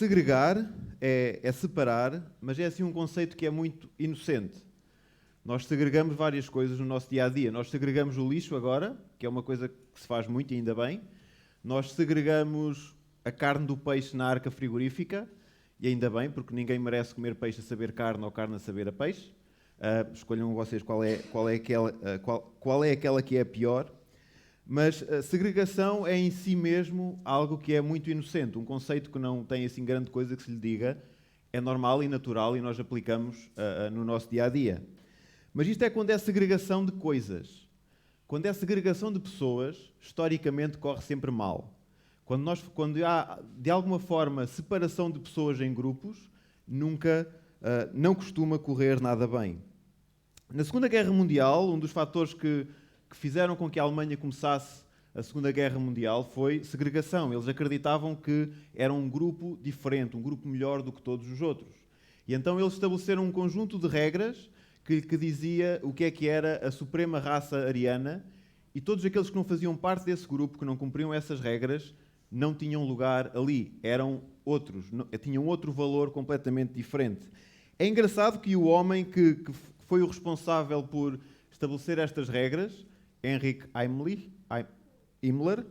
Segregar é separar, mas é assim um conceito que é muito inocente. Nós segregamos várias coisas no nosso dia-a-dia. Nós segregamos o lixo agora, que é uma coisa que se faz muito e ainda bem. Nós segregamos a carne do peixe na arca frigorífica, e ainda bem, porque ninguém merece comer peixe a saber carne ou carne a saber a peixe. Escolham vocês qual é aquela que é a pior. Mas a segregação é em si mesmo algo que é muito inocente, um conceito que não tem assim grande coisa que se lhe diga, é normal e natural e nós aplicamos no nosso dia-a-dia. Mas isto é quando é segregação de coisas. Quando é segregação de pessoas, historicamente corre sempre mal. Quando há, de alguma forma, separação de pessoas em grupos, não costuma correr nada bem. Na Segunda Guerra Mundial, um dos fatores que fizeram com que a Alemanha começasse a Segunda Guerra Mundial foi segregação. Eles acreditavam que era um grupo diferente, um grupo melhor do que todos os outros. E então eles estabeleceram um conjunto de regras que dizia o que era a suprema raça ariana, e todos aqueles que não faziam parte desse grupo, que não cumpriam essas regras, não tinham lugar ali. Eram outros, tinham outro valor completamente diferente. É engraçado que o homem que foi o responsável por estabelecer estas regras, Heinrich Himmler,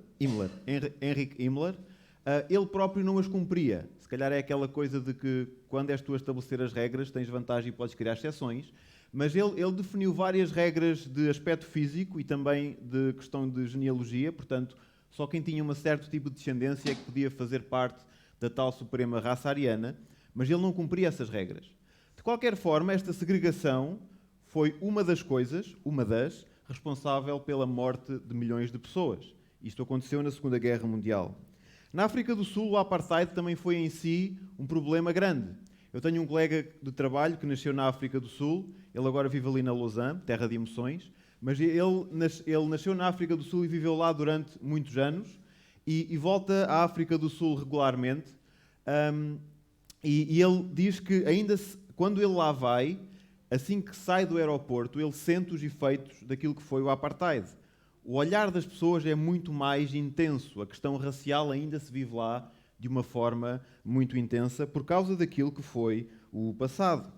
ele próprio não as cumpria. Se calhar é aquela coisa de que quando és tu a estabelecer as regras, tens vantagem e podes criar exceções, mas ele definiu várias regras de aspecto físico e também de questão de genealogia, portanto, só quem tinha um certo tipo de descendência é que podia fazer parte da tal suprema raça ariana, mas ele não cumpria essas regras. De qualquer forma, esta segregação foi uma das responsável pela morte de milhões de pessoas. Isto aconteceu na Segunda Guerra Mundial. Na África do Sul, o apartheid também foi em si um problema grande. Eu tenho um colega de trabalho que nasceu na África do Sul, ele agora vive ali na Lausanne, terra de emoções, mas ele nasceu na África do Sul e viveu lá durante muitos anos e volta à África do Sul regularmente. E ele diz que quando ele lá vai, assim que sai do aeroporto, ele sente os efeitos daquilo que foi o apartheid. O olhar das pessoas é muito mais intenso. A questão racial ainda se vive lá de uma forma muito intensa por causa daquilo que foi o passado.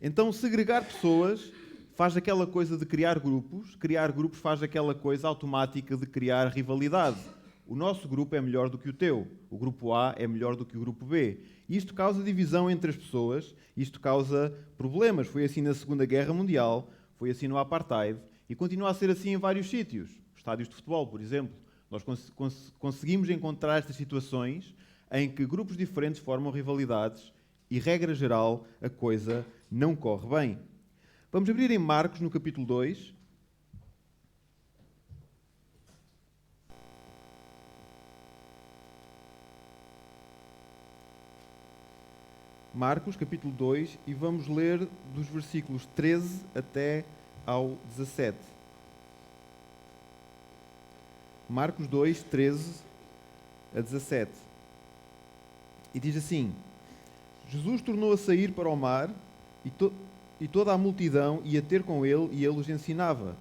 Então, segregar pessoas faz aquela coisa de criar grupos faz aquela coisa automática de criar rivalidade. O nosso grupo é melhor do que o teu, o grupo A é melhor do que o grupo B. Isto causa divisão entre as pessoas, isto causa problemas. Foi assim na Segunda Guerra Mundial, foi assim no apartheid e continua a ser assim em vários sítios. Estádios de futebol, por exemplo. Nós conseguimos encontrar estas situações em que grupos diferentes formam rivalidades e, regra geral, a coisa não corre bem. Vamos abrir em Marcos, no capítulo 2. Marcos, capítulo 2, e vamos ler dos versículos 13 até ao 17. Marcos 2, 13 a 17. E diz assim: Jesus tornou a sair para o mar e toda a multidão ia ter com ele e ele os ensinava.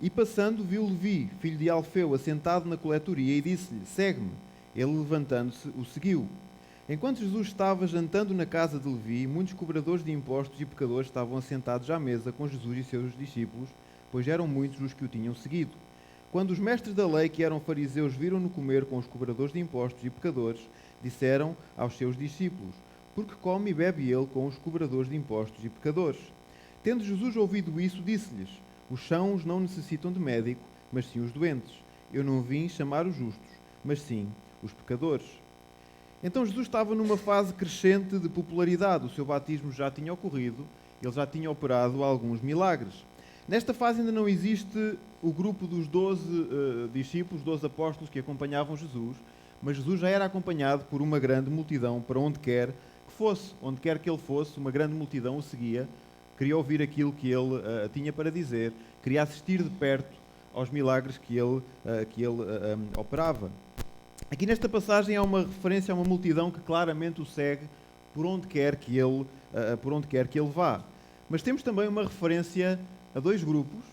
E passando, viu Levi, filho de Alfeu, assentado na coletoria e disse-lhe: segue-me. Ele, levantando-se, o seguiu. Enquanto Jesus estava jantando na casa de Levi, muitos cobradores de impostos e pecadores estavam assentados à mesa com Jesus e seus discípulos, pois eram muitos os que o tinham seguido. Quando os mestres da lei, que eram fariseus, viram-no comer com os cobradores de impostos e pecadores, disseram aos seus discípulos: porque come e bebe ele com os cobradores de impostos e pecadores? Tendo Jesus ouvido isso, disse-lhes: os sãos não necessitam de médico, mas sim os doentes. Eu não vim chamar os justos, mas sim os pecadores. Então Jesus estava numa fase crescente de popularidade. O seu batismo já tinha ocorrido, ele já tinha operado alguns milagres. Nesta fase ainda não existe o grupo dos 12 discípulos, 12 apóstolos que acompanhavam Jesus, mas Jesus já era acompanhado por uma grande multidão para onde quer que fosse. Onde quer que ele fosse, uma grande multidão o seguia, queria ouvir aquilo que ele tinha para dizer, queria assistir de perto aos milagres que ele operava. Aqui nesta passagem há uma referência a uma multidão que claramente o segue por onde quer que ele vá. Mas temos também uma referência a 2 grupos,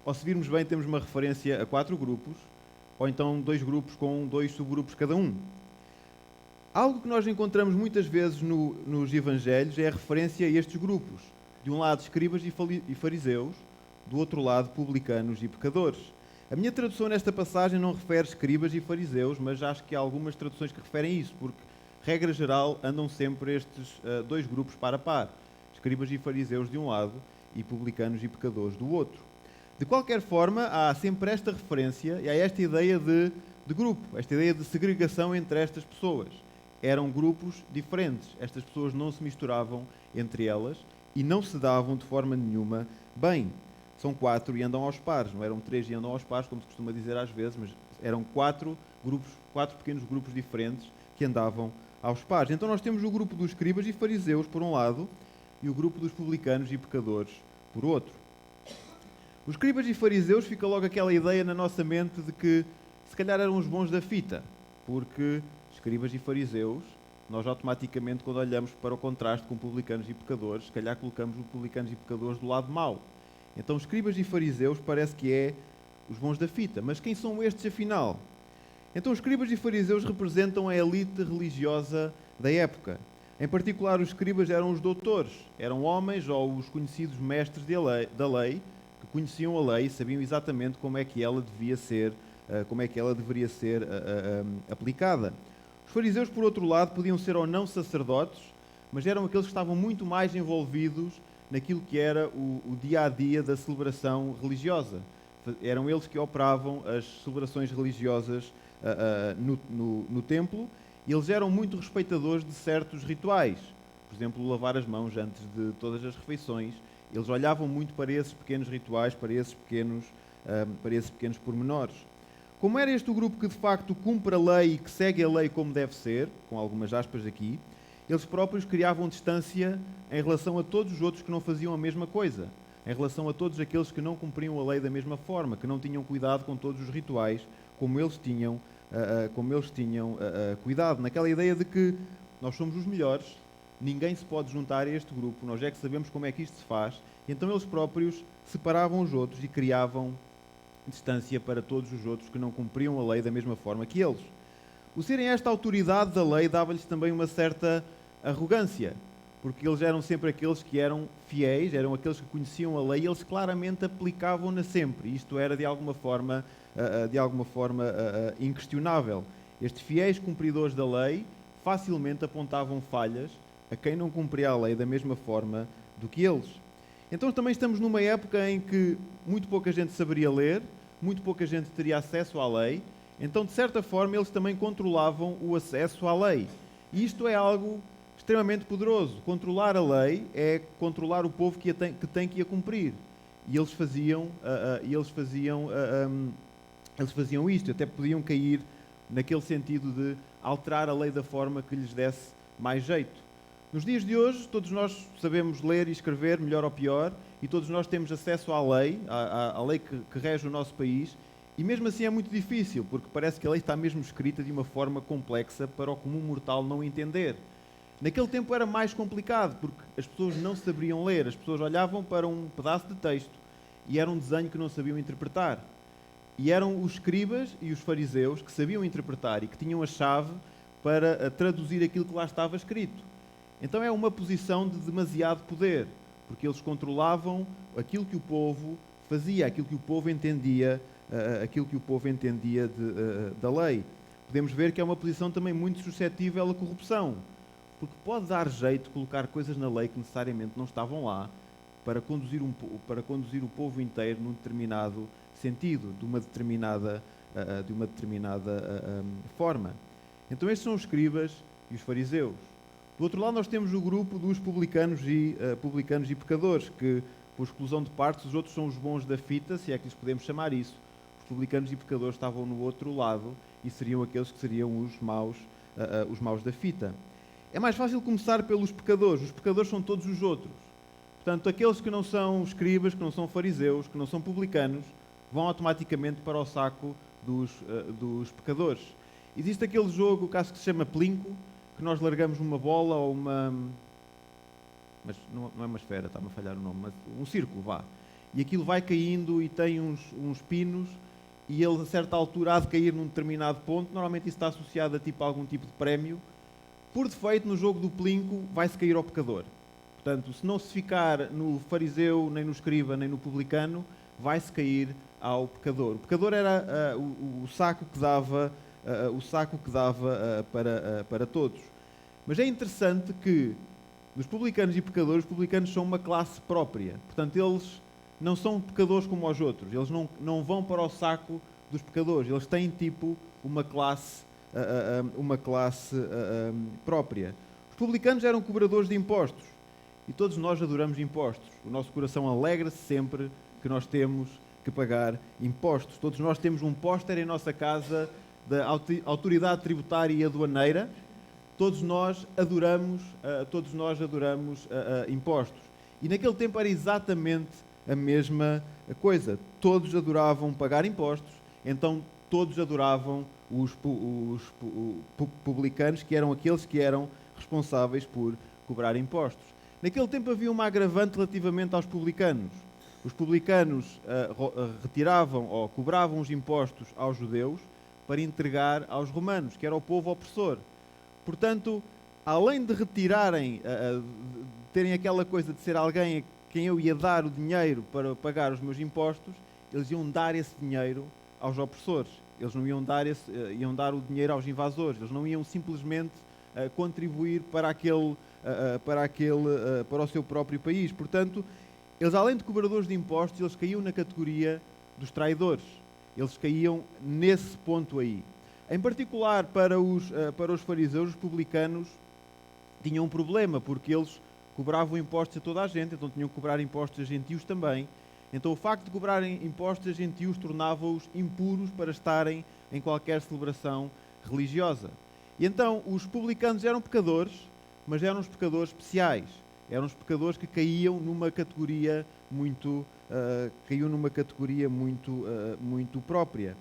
ou se virmos bem, temos uma referência a 4 grupos, ou então 2 grupos com 2 subgrupos cada um. Algo que nós encontramos muitas vezes nos Evangelhos é a referência a estes grupos. De um lado, escribas e fariseus, do outro lado, publicanos e pecadores. A minha tradução nesta passagem não refere escribas e fariseus, mas acho que há algumas traduções que referem isso, porque, regra geral, andam sempre estes dois grupos par a par. Escribas e fariseus de um lado e publicanos e pecadores do outro. De qualquer forma, há sempre esta referência e há esta ideia de grupo, esta ideia de segregação entre estas pessoas. Eram grupos diferentes. Estas pessoas não se misturavam entre elas e não se davam de forma nenhuma bem. São 4 e andam aos pares. Não eram 3 e andam aos pares, como se costuma dizer às vezes, mas eram 4 pequenos grupos diferentes que andavam aos pares. Então nós temos o grupo dos escribas e fariseus, por um lado, e o grupo dos publicanos e pecadores, por outro. Os escribas e fariseus, fica logo aquela ideia na nossa mente de que se calhar eram os bons da fita, porque escribas e fariseus, nós automaticamente, quando olhamos para o contraste com publicanos e pecadores, se calhar colocamos os publicanos e pecadores do lado mau. Então, escribas e fariseus parece que é os bons da fita. Mas quem são estes, afinal? Então, os escribas e fariseus representam a elite religiosa da época. Em particular, os escribas eram os doutores. Eram homens ou os conhecidos mestres da lei, que conheciam a lei e sabiam exatamente como é que ela devia ser, como é que ela deveria ser aplicada. Os fariseus, por outro lado, podiam ser ou não sacerdotes, mas eram aqueles que estavam muito mais envolvidos naquilo que era o dia-a-dia da celebração religiosa. Eram eles que operavam as celebrações religiosas no templo, e eles eram muito respeitadores de certos rituais. Por exemplo, lavar as mãos antes de todas as refeições. Eles olhavam muito para esses pequenos rituais, para esses pequenos pormenores. Como era este o grupo que de facto cumpre a lei e que segue a lei como deve ser, com algumas aspas aqui, eles próprios criavam distância em relação a todos os outros que não faziam a mesma coisa, em relação a todos aqueles que não cumpriam a lei da mesma forma, que não tinham cuidado com todos os rituais como eles tinham cuidado, naquela ideia de que nós somos os melhores, ninguém se pode juntar a este grupo, nós é que sabemos como é que isto se faz, e então eles próprios separavam os outros e criavam distância para todos os outros que não cumpriam a lei da mesma forma que eles. O serem esta autoridade da lei dava-lhes também uma certa arrogância, porque eles eram sempre aqueles que eram fiéis, eram aqueles que conheciam a lei e eles claramente aplicavam-na sempre. Isto era de alguma forma inquestionável. Estes fiéis cumpridores da lei facilmente apontavam falhas a quem não cumpria a lei da mesma forma do que eles. Então também estamos numa época em que muito pouca gente saberia ler, muito pouca gente teria acesso à lei, então de certa forma eles também controlavam o acesso à lei. E isto é algo extremamente poderoso. Controlar a lei é controlar o povo que tem que a cumprir. E eles faziam isto, até podiam cair naquele sentido de alterar a lei da forma que lhes desse mais jeito. Nos dias de hoje, todos nós sabemos ler e escrever, melhor ou pior, e todos nós temos acesso à lei, à lei que rege o nosso país, e mesmo assim é muito difícil, porque parece que a lei está mesmo escrita de uma forma complexa para o comum mortal não entender. Naquele tempo era mais complicado, porque as pessoas não sabiam ler, as pessoas olhavam para um pedaço de texto e era um desenho que não sabiam interpretar. E eram os escribas e os fariseus que sabiam interpretar e que tinham a chave para traduzir aquilo que lá estava escrito. Então é uma posição de demasiado poder, porque eles controlavam aquilo que o povo fazia, aquilo que o povo entendia, da lei. Podemos ver que é uma posição também muito suscetível à corrupção, porque pode dar jeito de colocar coisas na lei que necessariamente não estavam lá para conduzir o povo inteiro num determinado sentido, de uma determinada forma. Então estes são os escribas e os fariseus. Do outro lado nós temos o grupo dos publicanos e pecadores, que, por exclusão de partes, os outros são os bons da fita, se é que lhes podemos chamar isso. Os publicanos e pecadores estavam no outro lado e seriam aqueles que seriam os maus da fita. É mais fácil começar pelos pecadores. Os pecadores são todos os outros. Portanto, aqueles que não são escribas, que não são fariseus, que não são publicanos, vão automaticamente para o saco dos pecadores. Existe aquele jogo que acho que se chama Plinko, que nós largamos uma bola ou uma... Mas não é uma esfera, está-me a falhar o nome, mas um círculo, vá. E aquilo vai caindo e tem uns pinos e ele a certa altura há de cair num determinado ponto. Normalmente isso está associado a algum tipo de prémio. por defeito, no jogo do plinco, vai-se cair ao pecador. Portanto, se não se ficar no fariseu, nem no escriba, nem no publicano, vai-se cair ao pecador. O pecador era o saco que dava, para todos. Mas é interessante que dos publicanos e pecadores, os publicanos são uma classe própria. Portanto, eles não são pecadores como os outros. Eles não vão para o saco dos pecadores. Eles têm tipo uma classe própria. Os publicanos eram cobradores de impostos. E todos nós adoramos impostos. O nosso coração alegra-se sempre que nós temos que pagar impostos. Todos nós temos um póster em nossa casa da Autoridade Tributária e Aduaneira. Todos nós adoramos impostos. E naquele tempo era exatamente a mesma coisa. Todos adoravam pagar impostos, então todos adoravam os publicanos, que eram aqueles que eram responsáveis por cobrar impostos. Naquele tempo havia uma agravante relativamente aos publicanos. Os publicanos retiravam ou cobravam os impostos aos judeus para entregar aos romanos, que era o povo opressor. Portanto, além de retirarem, terem aquela coisa de ser alguém a quem eu ia dar o dinheiro para pagar os meus impostos, eles iam dar esse dinheiro aos opressores. Eles não iam dar o dinheiro aos invasores. Eles não iam simplesmente contribuir para o seu próprio país. Portanto, eles, além de cobradores de impostos, eles caíam na categoria dos traidores. Eles caíam nesse ponto aí. Em particular, para os fariseus, os publicanos tinham um problema, porque eles cobravam impostos a toda a gente, então tinham que cobrar impostos a gentios também. Então o facto de cobrarem impostos a gentios tornava-os impuros para estarem em qualquer celebração religiosa. E então os publicanos eram pecadores, mas eram os pecadores especiais. Eram os pecadores que caíam numa categoria muito própria.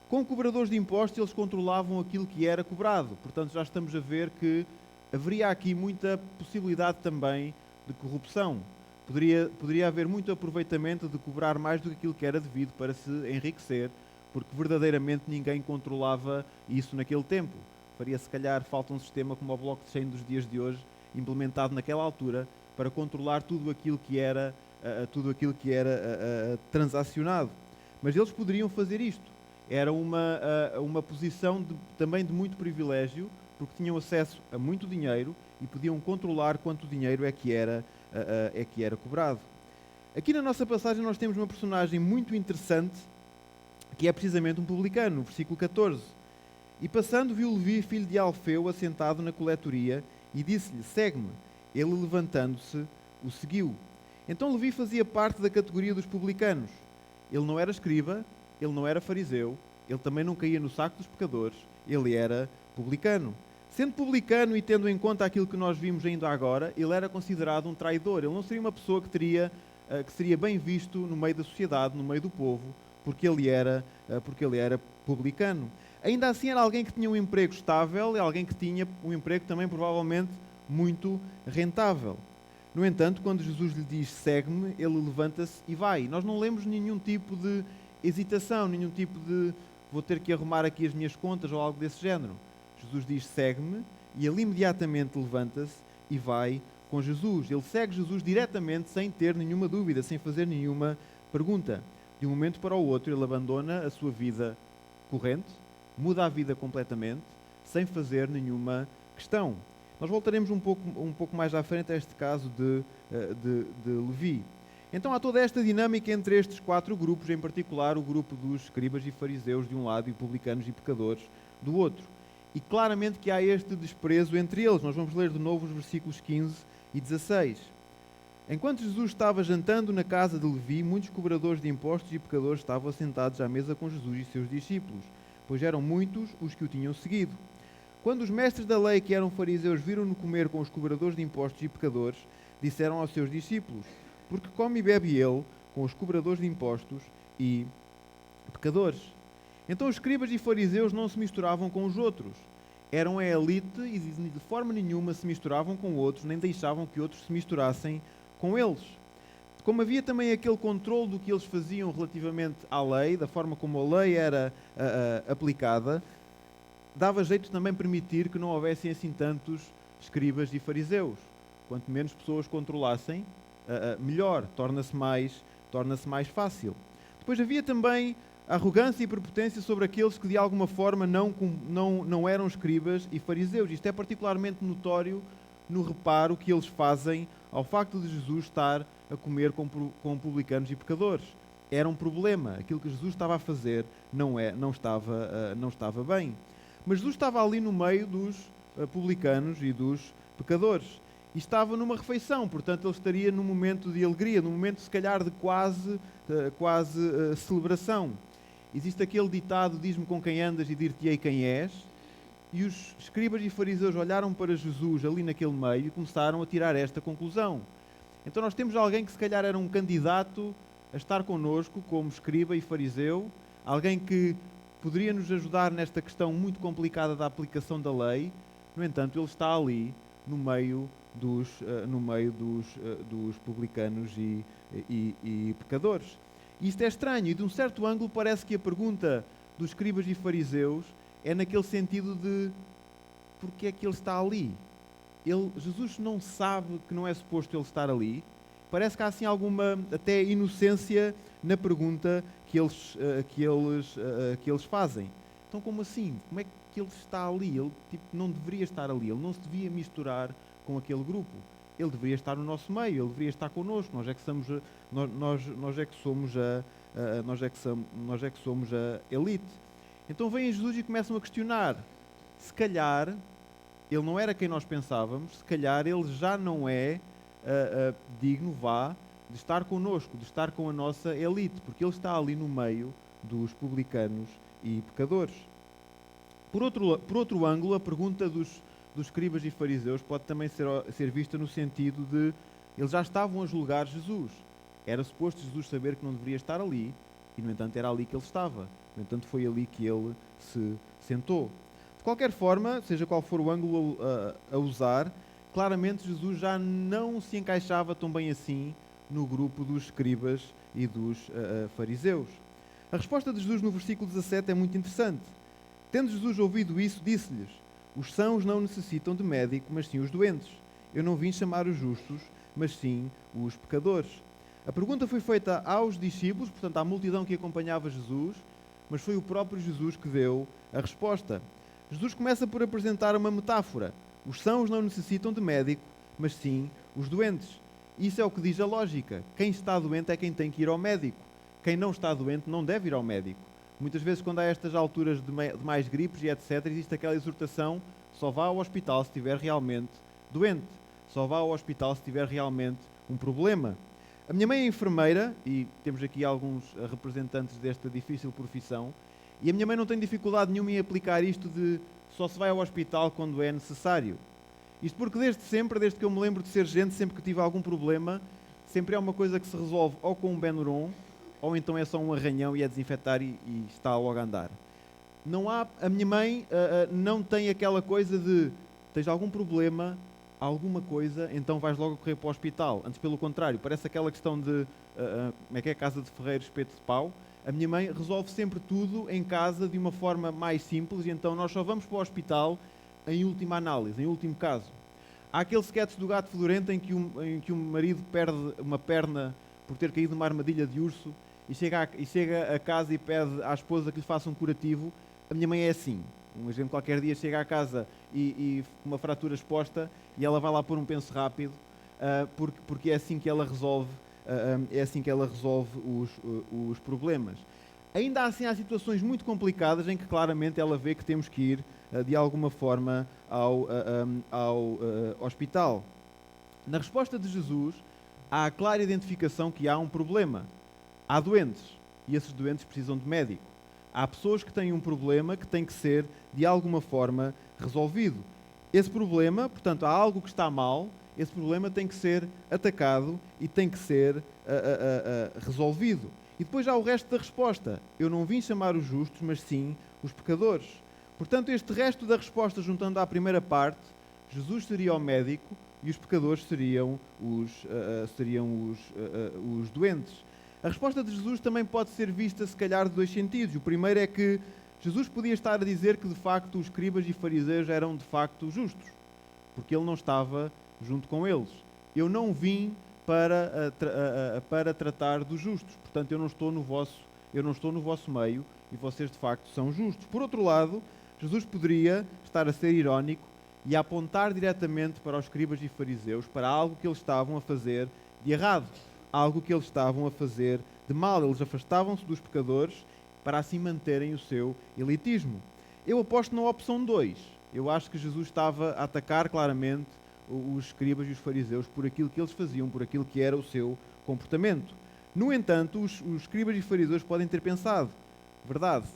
Com cobradores de impostos, eles controlavam aquilo que era cobrado. Portanto, já estamos a ver que haveria aqui muita possibilidade também de corrupção. Poderia haver muito aproveitamento de cobrar mais do que aquilo que era devido para se enriquecer, porque verdadeiramente ninguém controlava isso naquele tempo. Faria, se calhar, falta um sistema como o blockchain dos dias de hoje, implementado naquela altura, para controlar tudo aquilo que era transacionado. Mas eles poderiam fazer isto. Era uma posição também de muito privilégio, porque tinham acesso a muito dinheiro e podiam controlar quanto dinheiro é que era cobrado. Aqui na nossa passagem nós temos uma personagem muito interessante, que é precisamente um publicano, no versículo 14. E passando viu Levi, filho de Alfeu, assentado na coletoria, e disse-lhe, segue-me. Ele, levantando-se, o seguiu. Então Levi fazia parte da categoria dos publicanos. Ele não era escriba, ele não era fariseu, ele também não caía no saco dos pecadores, ele era publicano. Sendo publicano e tendo em conta aquilo que nós vimos ainda agora, ele era considerado um traidor. Ele não seria uma pessoa que seria bem visto no meio da sociedade, no meio do povo, porque ele era publicano. Ainda assim era alguém que tinha um emprego estável e alguém que tinha um emprego também provavelmente muito rentável. No entanto, quando Jesus lhe diz segue-me, ele levanta-se e vai. Nós não lemos nenhum tipo de hesitação, nenhum tipo de vou ter que arrumar aqui as minhas contas ou algo desse género. Jesus diz segue-me e ele imediatamente levanta-se e vai com Jesus. Ele segue Jesus diretamente sem ter nenhuma dúvida, sem fazer nenhuma pergunta. De um momento para o outro ele abandona a sua vida corrente, muda a vida completamente, sem fazer nenhuma questão. Nós voltaremos um pouco mais à frente a este caso de Levi. Então há toda esta dinâmica entre estes quatro grupos, em particular o grupo dos escribas e fariseus de um lado e publicanos e pecadores do outro. E claramente que há este desprezo entre eles. Nós vamos ler de novo os versículos 15 e 16. Enquanto Jesus estava jantando na casa de Levi, muitos cobradores de impostos e pecadores estavam assentados à mesa com Jesus e seus discípulos, pois eram muitos os que o tinham seguido. Quando os mestres da lei, que eram fariseus, viram-no comer com os cobradores de impostos e pecadores, disseram aos seus discípulos, porque come e bebe ele com os cobradores de impostos e pecadores. Então os escribas e fariseus não se misturavam com os outros. Eram a elite e de forma nenhuma se misturavam com outros, nem deixavam que outros se misturassem com eles. Como havia também aquele controle do que eles faziam relativamente à lei, da forma como a lei era aplicada, dava jeito também permitir que não houvessem assim tantos escribas e fariseus. Quanto menos pessoas controlassem, melhor, torna-se mais fácil. Depois havia também arrogância e prepotência sobre aqueles que de alguma forma não eram escribas e fariseus. Isto é particularmente notório no reparo que eles fazem ao facto de Jesus estar a comer com publicanos e pecadores. Era um problema. Aquilo que Jesus estava a fazer não estava bem. Mas Jesus estava ali no meio dos publicanos e dos pecadores. E estava numa refeição, portanto ele estaria num momento de alegria, num momento se calhar de quase celebração. Existe aquele ditado, diz-me com quem andas e dir-te-ei quem és. E os escribas e fariseus olharam para Jesus ali naquele meio e começaram a tirar esta conclusão. Então nós temos alguém que se calhar era um candidato a estar connosco como escriba e fariseu, alguém que poderia nos ajudar nesta questão muito complicada da aplicação da lei. No entanto, ele está ali no meio dos publicanos e pecadores. E isto é estranho, e de um certo ângulo parece que a pergunta dos escribas e fariseus é naquele sentido de porque é que ele está ali? Jesus não sabe que não é suposto ele estar ali? Parece que há assim alguma até inocência na pergunta que eles fazem. Então como assim? Como é que ele está ali? Ele não deveria estar ali, ele não se devia misturar com aquele grupo. Ele deveria estar no nosso meio, ele deveria estar connosco, nós é que somos a elite. Então vem Jesus e começam a questionar. Se calhar ele não era quem nós pensávamos, se calhar ele já não é digno, de estar connosco, de estar com a nossa elite, porque ele está ali no meio dos publicanos e pecadores. Por outro ângulo, a pergunta dos escribas e fariseus pode também ser vista no sentido de eles já estavam a julgar Jesus. Era suposto Jesus saber que não deveria estar ali, e no entanto era ali que ele estava. No entanto foi ali que ele se sentou. De qualquer forma, seja qual for o ângulo a usar, claramente Jesus já não se encaixava tão bem assim no grupo dos escribas e dos fariseus. A resposta de Jesus no versículo 17 é muito interessante. Tendo Jesus ouvido isso, disse-lhes: os sãos não necessitam de médico, mas sim os doentes. Eu não vim chamar os justos, mas sim os pecadores. A pergunta foi feita aos discípulos, portanto à multidão que acompanhava Jesus, mas foi o próprio Jesus que deu a resposta. Jesus começa por apresentar uma metáfora. Os sãos não necessitam de médico, mas sim os doentes. Isso é o que diz a lógica. Quem está doente é quem tem que ir ao médico. Quem não está doente não deve ir ao médico. Muitas vezes, quando há estas alturas de mais gripes e etc., existe aquela exortação: só vá ao hospital se estiver realmente doente. Só vá ao hospital se tiver realmente um problema. A minha mãe é enfermeira, e temos aqui alguns representantes desta difícil profissão, e a minha mãe não tem dificuldade nenhuma em aplicar isto de só se vai ao hospital quando é necessário. Isto porque desde que eu me lembro de ser gente, sempre que tive algum problema, sempre é uma coisa que se resolve ou com um Benuron, ou então é só um arranhão e é desinfetar e está logo a andar. A minha mãe não tem aquela coisa de tens algum problema, alguma coisa, então vais logo correr para o hospital. Antes, pelo contrário, parece aquela questão de como é que é, casa de ferreiro, espeto de pau. A minha mãe resolve sempre tudo em casa de uma forma mais simples, e então nós só vamos para o hospital em última análise, em último caso. Há aquele sketch do Gato Fedorento em que um marido perde uma perna por ter caído numa armadilha de urso e chega a casa e pede à esposa que lhe faça um curativo. A minha mãe é assim. Um exemplo, qualquer dia chega à casa e uma fratura exposta e ela vai lá pôr um penso rápido, porque é assim que ela resolve os problemas. Ainda assim há situações muito complicadas em que claramente ela vê que temos que ir de alguma forma ao hospital. Na resposta de Jesus há a clara identificação que há um problema. Há doentes e esses doentes precisam de médico. Há pessoas que têm um problema que tem que ser de alguma forma resolvido. Esse problema, portanto, há algo que está mal, esse problema tem que ser atacado e tem que ser resolvido. E depois há o resto da resposta. Eu não vim chamar os justos, mas sim os pecadores. Portanto, este resto da resposta, juntando à primeira parte, Jesus seria o médico e os pecadores seriam os doentes. A resposta de Jesus também pode ser vista, se calhar, de dois sentidos. O primeiro é que Jesus podia estar a dizer que, de facto, os escribas e fariseus eram, de facto, justos. porque ele não estava junto com eles. Eu não vim para tratar dos justos, portanto eu não estou no vosso meio e vocês de facto são justos. Por outro lado, Jesus poderia estar a ser irónico e a apontar diretamente para os escribas e fariseus, para algo que eles estavam a fazer de errado, algo que eles estavam a fazer de mal. Eles afastavam-se dos pecadores para assim manterem o seu elitismo. Eu aposto na opção 2. Eu acho que Jesus estava a atacar claramente os escribas e os fariseus por aquilo que eles faziam, por aquilo que era o seu comportamento. No entanto, os escribas e fariseus podem ter pensado: verdade,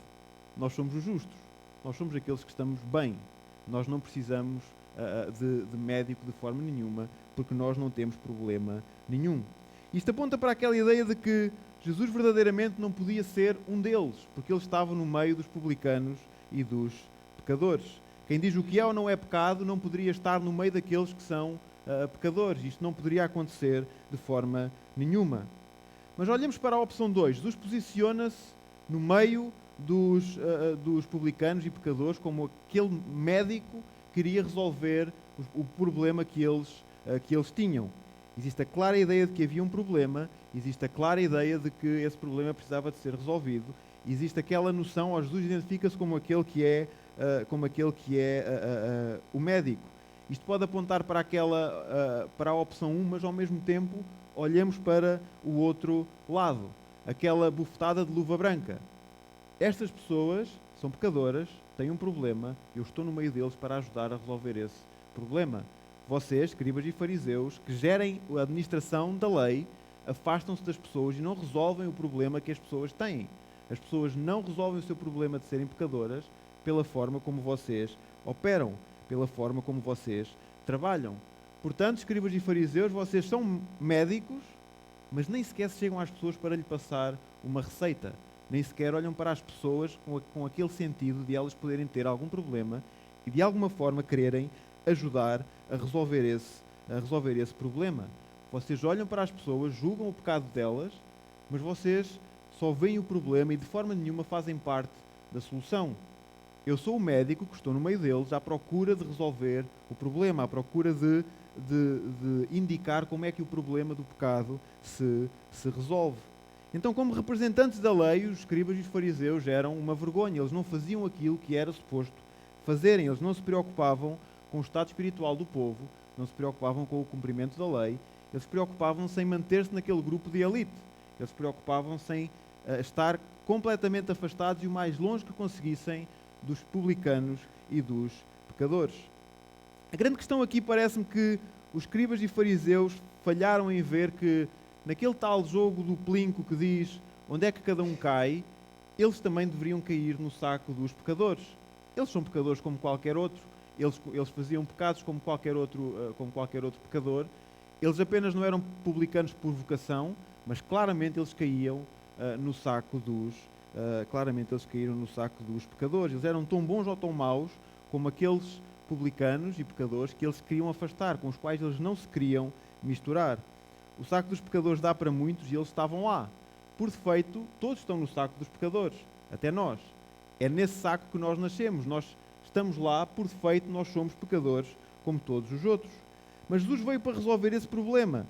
nós somos os justos, nós somos aqueles que estamos bem, nós não precisamos de médico de forma nenhuma, porque nós não temos problema nenhum. Isto aponta para aquela ideia de que Jesus verdadeiramente não podia ser um deles, porque ele estava no meio dos publicanos e dos pecadores. Quem diz o que é ou não é pecado não poderia estar no meio daqueles que são pecadores. Isto não poderia acontecer de forma nenhuma. Mas olhemos para a opção 2. Jesus posiciona-se no meio dos publicanos e pecadores como aquele médico que queria resolver o problema que eles tinham. Existe a clara ideia de que havia um problema, existe a clara ideia de que esse problema precisava de ser resolvido, existe aquela noção, Jesus identifica-se como aquele que é o médico. Isto pode apontar para a opção 1, mas ao mesmo tempo olhamos para o outro lado, aquela bufetada de luva branca. Estas pessoas são pecadoras, têm um problema, eu estou no meio deles para ajudar a resolver esse problema. Vocês, escribas e fariseus, que gerem a administração da lei, afastam-se das pessoas e não resolvem o problema que as pessoas têm. As pessoas não resolvem o seu problema de serem pecadoras pela forma como vocês operam, pela forma como vocês trabalham. Portanto, escribas e fariseus, vocês são médicos, mas nem sequer chegam às pessoas para lhe passar uma receita. Nem sequer olham para as pessoas com aquele sentido de elas poderem ter algum problema e de alguma forma quererem ajudar a resolver esse problema. Vocês olham para as pessoas, julgam o pecado delas, mas vocês só veem o problema e de forma nenhuma fazem parte da solução. Eu sou o médico que estou no meio deles à procura de resolver o problema, à procura de indicar como é que o problema do pecado se resolve. Então, como representantes da lei, os escribas e os fariseus eram uma vergonha. Eles não faziam aquilo que era suposto fazerem. Eles não se preocupavam com o estado espiritual do povo, não se preocupavam com o cumprimento da lei. Eles se preocupavam-se em manter-se naquele grupo de elite. Eles se preocupavam-se em estar completamente afastados e o mais longe que conseguissem dos publicanos e dos pecadores. A grande questão aqui parece-me que os escribas e fariseus falharam em ver que naquele tal jogo do plinco que diz onde é que cada um cai, eles também deveriam cair no saco dos pecadores. Eles são pecadores como qualquer outro, eles faziam pecados como qualquer outro pecador. Eles apenas não eram publicanos por vocação, mas claramente eles caíam no saco dos pecadores. Eles eram tão bons ou tão maus como aqueles publicanos e pecadores que eles se queriam afastar, com os quais eles não se queriam misturar. O saco dos pecadores dá para muitos e eles estavam lá. Por defeito, todos estão no saco dos pecadores, até nós. É nesse saco que nós nascemos. Nós estamos lá, por defeito, nós somos pecadores como todos os outros. Mas Jesus veio para resolver esse problema.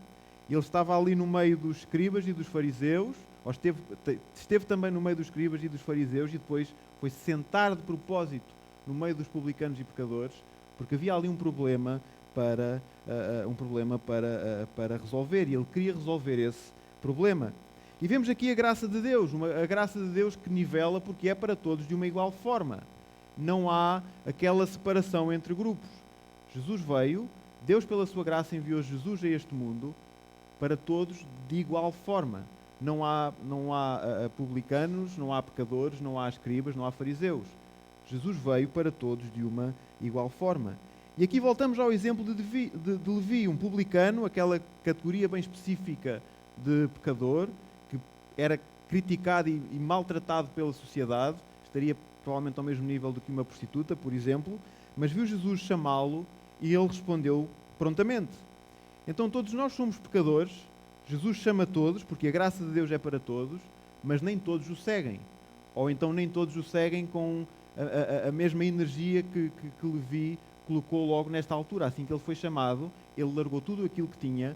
Ele estava ali no meio dos escribas e dos fariseus, ou esteve também no meio dos escribas e dos fariseus e depois foi sentar de propósito no meio dos publicanos e pecadores, porque havia ali um problema para resolver, e ele queria resolver esse problema. E vemos aqui a graça de Deus, a graça de Deus que nivela, porque é para todos de uma igual forma. Não há aquela separação entre grupos. Jesus veio, Deus pela sua graça enviou Jesus a este mundo para todos de igual forma. Não há publicanos, não há pecadores, não há escribas, não há fariseus. Jesus veio para todos de uma igual forma. E aqui voltamos ao exemplo de Levi, um publicano, aquela categoria bem específica de pecador, que era criticado e maltratado pela sociedade, estaria provavelmente ao mesmo nível do que uma prostituta, por exemplo, mas viu Jesus chamá-lo e ele respondeu prontamente. Então todos nós somos pecadores, Jesus chama todos, porque a graça de Deus é para todos, mas nem todos o seguem. Ou então nem todos o seguem com a mesma energia que Levi colocou logo nesta altura. Assim que ele foi chamado, ele largou tudo aquilo que tinha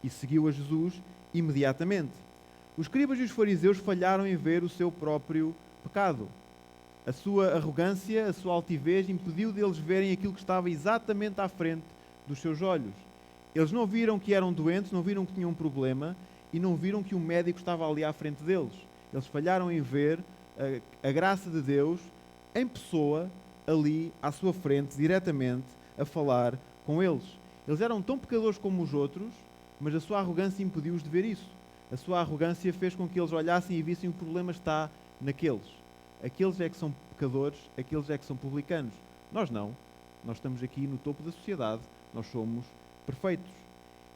e seguiu a Jesus imediatamente. Os escribas e os fariseus falharam em ver o seu próprio pecado. A sua arrogância, a sua altivez impediu deles verem aquilo que estava exatamente à frente dos seus olhos. Eles não viram que eram doentes, não viram que tinham um problema e não viram que o médico estava ali à frente deles. Eles falharam em ver a graça de Deus em pessoa, ali à sua frente, diretamente, a falar com eles. Eles eram tão pecadores como os outros, mas a sua arrogância impediu-os de ver isso. A sua arrogância fez com que eles olhassem e vissem que o problema está naqueles. Aqueles é que são pecadores, aqueles é que são publicanos. Nós não. Nós estamos aqui no topo da sociedade. Nós somos perfeitos.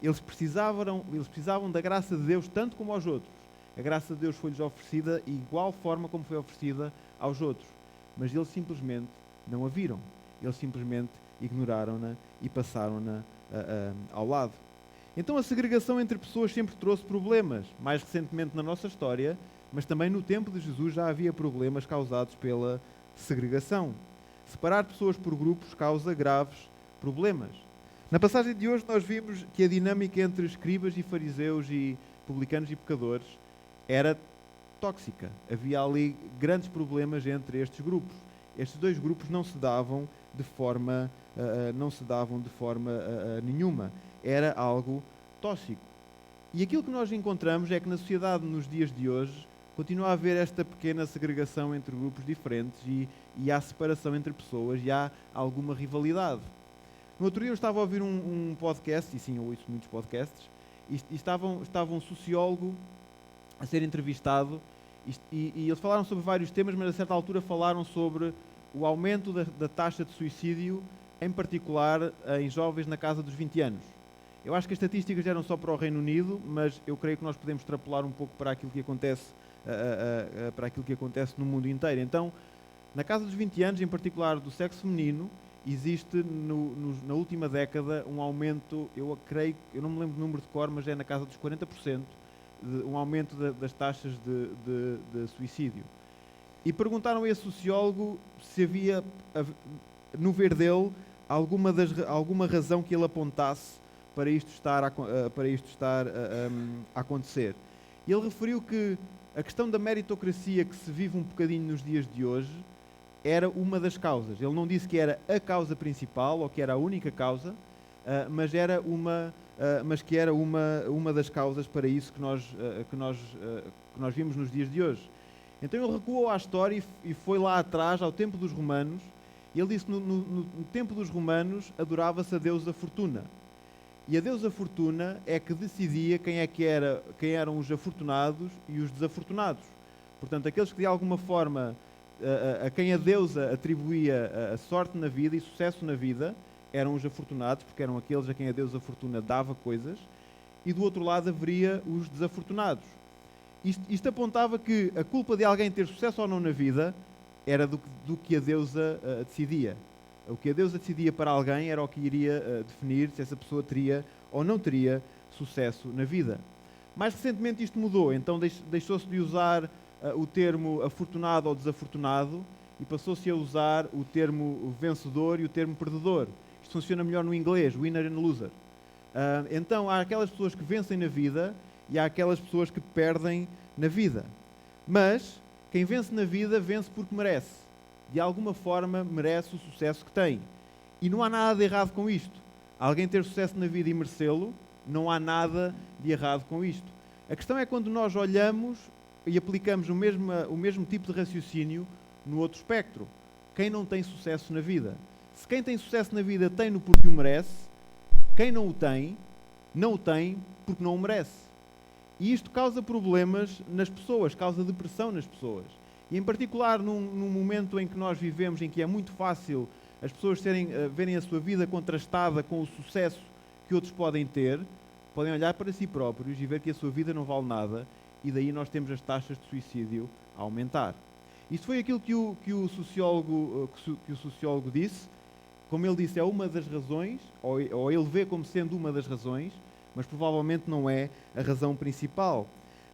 Eles precisavam da graça de Deus tanto como aos outros. A graça de Deus foi-lhes oferecida de igual forma como foi oferecida aos outros. Mas eles simplesmente não a viram. Eles simplesmente ignoraram-na e passaram-na ao lado. Então a segregação entre pessoas sempre trouxe problemas. Mais recentemente na nossa história, mas também no tempo de Jesus já havia problemas causados pela segregação. Separar pessoas por grupos causa graves problemas. Na passagem de hoje nós vimos que a dinâmica entre escribas e fariseus e publicanos e pecadores era tóxica. Havia ali grandes problemas entre estes grupos. Estes dois grupos não se davam de forma nenhuma. Era algo tóxico. E aquilo que nós encontramos é que na sociedade nos dias de hoje continua a haver esta pequena segregação entre grupos diferentes e há separação entre pessoas e há alguma rivalidade. No outro dia eu estava a ouvir um podcast, e sim, eu ouço muitos podcasts, e estava um sociólogo a ser entrevistado e eles falaram sobre vários temas, mas a certa altura falaram sobre o aumento da taxa de suicídio, em particular em jovens na casa dos 20 anos. Eu acho que as estatísticas eram só para o Reino Unido, mas eu creio que nós podemos extrapolar um pouco para aquilo que acontece, no mundo inteiro. Então, na casa dos 20 anos, em particular do sexo feminino, existe na última década um aumento, eu não me lembro do número de cor, mas é na casa dos 40%, um aumento das taxas de suicídio. E perguntaram a esse sociólogo se havia, no ver dele, alguma razão que ele apontasse para isto estar a acontecer. E ele referiu que a questão da meritocracia que se vive um bocadinho nos dias de hoje era uma das causas. Ele não disse que era a causa principal ou que era a única causa, mas que era uma das causas para isso que nós vimos nos dias de hoje. Então ele recuou à história e foi lá atrás, ao tempo dos romanos, e ele disse que no tempo dos romanos adorava-se a deusa Fortuna. E a deusa Fortuna é que decidia quem eram os afortunados e os desafortunados. Portanto, aqueles que de alguma forma a quem a deusa atribuía a sorte na vida e sucesso na vida eram os afortunados, porque eram aqueles a quem a deusa Fortuna dava coisas, e do outro lado haveria os desafortunados. Isto apontava que a culpa de alguém ter sucesso ou não na vida era do que a deusa decidia. O que a deusa decidia para alguém era o que iria definir se essa pessoa teria ou não teria sucesso na vida. Mais recentemente isto mudou, então deixou-se de usar o termo afortunado ou desafortunado e passou-se a usar o termo vencedor e o termo perdedor. Isto funciona melhor no inglês, winner and loser. Então há aquelas pessoas que vencem na vida e há aquelas pessoas que perdem na vida. Mas quem vence na vida vence porque merece. De alguma forma merece o sucesso que tem. E não há nada de errado com isto. Alguém ter sucesso na vida e merecê-lo, não há nada de errado com isto. A questão é quando nós olhamos e aplicamos o mesmo tipo de raciocínio no outro espectro. Quem não tem sucesso na vida? Se quem tem sucesso na vida tem-no porque o merece, quem não o tem porque não o merece. E isto causa problemas nas pessoas, causa depressão nas pessoas. E em particular num momento em que nós vivemos, em que é muito fácil as pessoas verem a sua vida contrastada com o sucesso que outros podem ter, podem olhar para si próprios e ver que a sua vida não vale nada, e daí nós temos as taxas de suicídio a aumentar. Isto foi aquilo que o sociólogo disse. Como ele disse, é uma das razões, ou ele vê como sendo uma das razões, mas provavelmente não é a razão principal.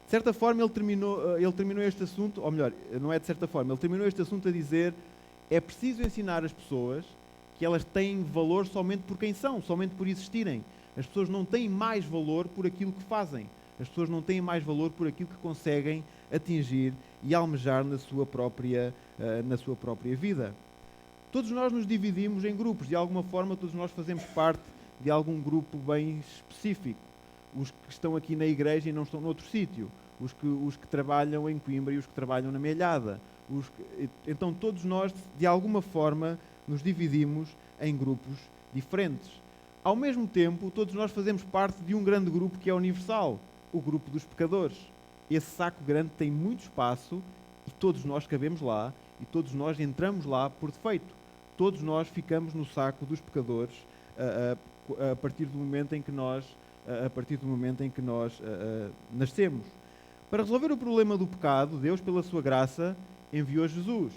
De certa forma, ele terminou este assunto, ou melhor, não é de certa forma, ele terminou este assunto a dizer: é preciso ensinar as pessoas que elas têm valor somente por quem são, somente por existirem. As pessoas não têm mais valor por aquilo que fazem. As pessoas não têm mais valor por aquilo que conseguem atingir e almejar na sua própria vida. Todos nós nos dividimos em grupos. De alguma forma, todos nós fazemos parte de algum grupo bem específico. Os que estão aqui na igreja e não estão noutro sítio. Os que trabalham em Coimbra e os que trabalham na Melhada. Então, todos nós, de alguma forma, nos dividimos em grupos diferentes. Ao mesmo tempo, todos nós fazemos parte de um grande grupo que é universal, o grupo dos pecadores. Esse saco grande tem muito espaço e todos nós cabemos lá e todos nós entramos lá por defeito. Todos nós ficamos no saco dos pecadores a partir do momento em que nós nascemos. Para resolver o problema do pecado, Deus, pela sua graça, enviou Jesus.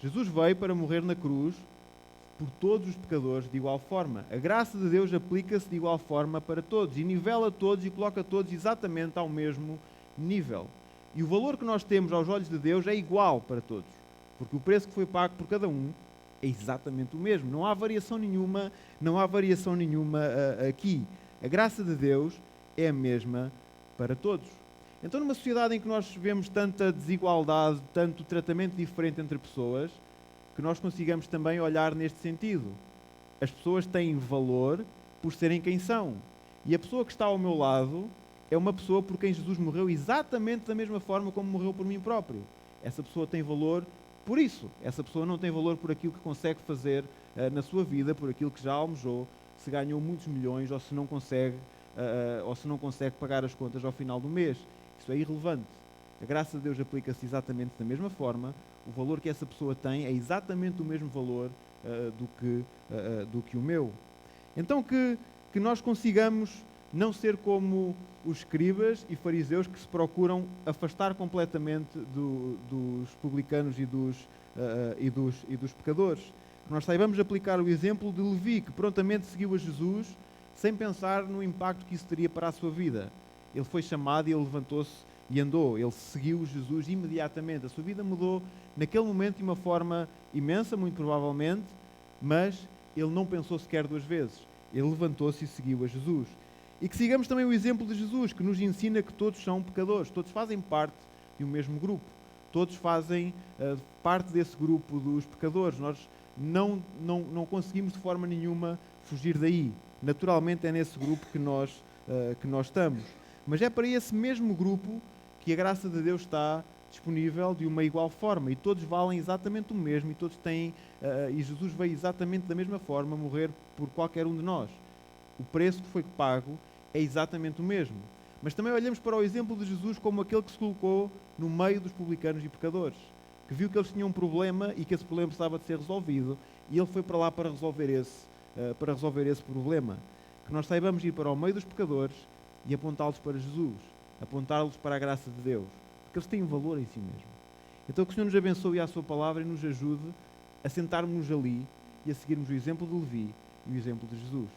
Jesus veio para morrer na cruz por todos os pecadores de igual forma. A graça de Deus aplica-se de igual forma para todos e nivela todos e coloca todos exatamente ao mesmo nível. E o valor que nós temos aos olhos de Deus é igual para todos, porque o preço que foi pago por cada um é exatamente o mesmo. Não há variação nenhuma aqui. A graça de Deus é a mesma para todos. Então, numa sociedade em que nós vemos tanta desigualdade, tanto tratamento diferente entre pessoas, que nós consigamos também olhar neste sentido. As pessoas têm valor por serem quem são. E a pessoa que está ao meu lado é uma pessoa por quem Jesus morreu exatamente da mesma forma como morreu por mim próprio. Essa pessoa tem valor por isso. Essa pessoa não tem valor por aquilo que consegue fazer na sua vida, por aquilo que já almejou, se ganhou muitos milhões ou se não consegue pagar as contas ao final do mês. Isso é irrelevante. A graça de Deus aplica-se exatamente da mesma forma. O valor que essa pessoa tem é exatamente o mesmo valor do que o meu. Então que nós consigamos não ser como os escribas e fariseus que se procuram afastar completamente dos publicanos e dos pecadores. Que nós saibamos aplicar o exemplo de Levi, que prontamente seguiu a Jesus sem pensar no impacto que isso teria para a sua vida. Ele foi chamado e ele levantou-se e andou. Ele seguiu Jesus imediatamente. A sua vida mudou naquele momento de uma forma imensa, muito provavelmente, mas ele não pensou sequer duas vezes. Ele levantou-se e seguiu a Jesus. E que sigamos também o exemplo de Jesus, que nos ensina que todos são pecadores. Todos fazem parte de um mesmo grupo. Todos fazem parte desse grupo dos pecadores. Nós não conseguimos de forma nenhuma fugir daí. Naturalmente é nesse grupo que nós estamos. Mas é para esse mesmo grupo que a graça de Deus está disponível de uma igual forma. E todos valem exatamente o mesmo. E todos têm... e Jesus veio exatamente da mesma forma morrer por qualquer um de nós. O preço que foi pago é exatamente o mesmo. Mas também olhamos para o exemplo de Jesus como aquele que se colocou no meio dos publicanos e pecadores. Que viu que eles tinham um problema e que esse problema precisava de ser resolvido. E ele foi para lá para resolver esse problema. Que nós saibamos ir para o meio dos pecadores e apontá-los para Jesus, apontá-los para a graça de Deus, porque eles têm valor em si mesmo. Então que o Senhor nos abençoe a sua palavra e nos ajude a sentarmos ali e a seguirmos o exemplo de Levi e o exemplo de Jesus.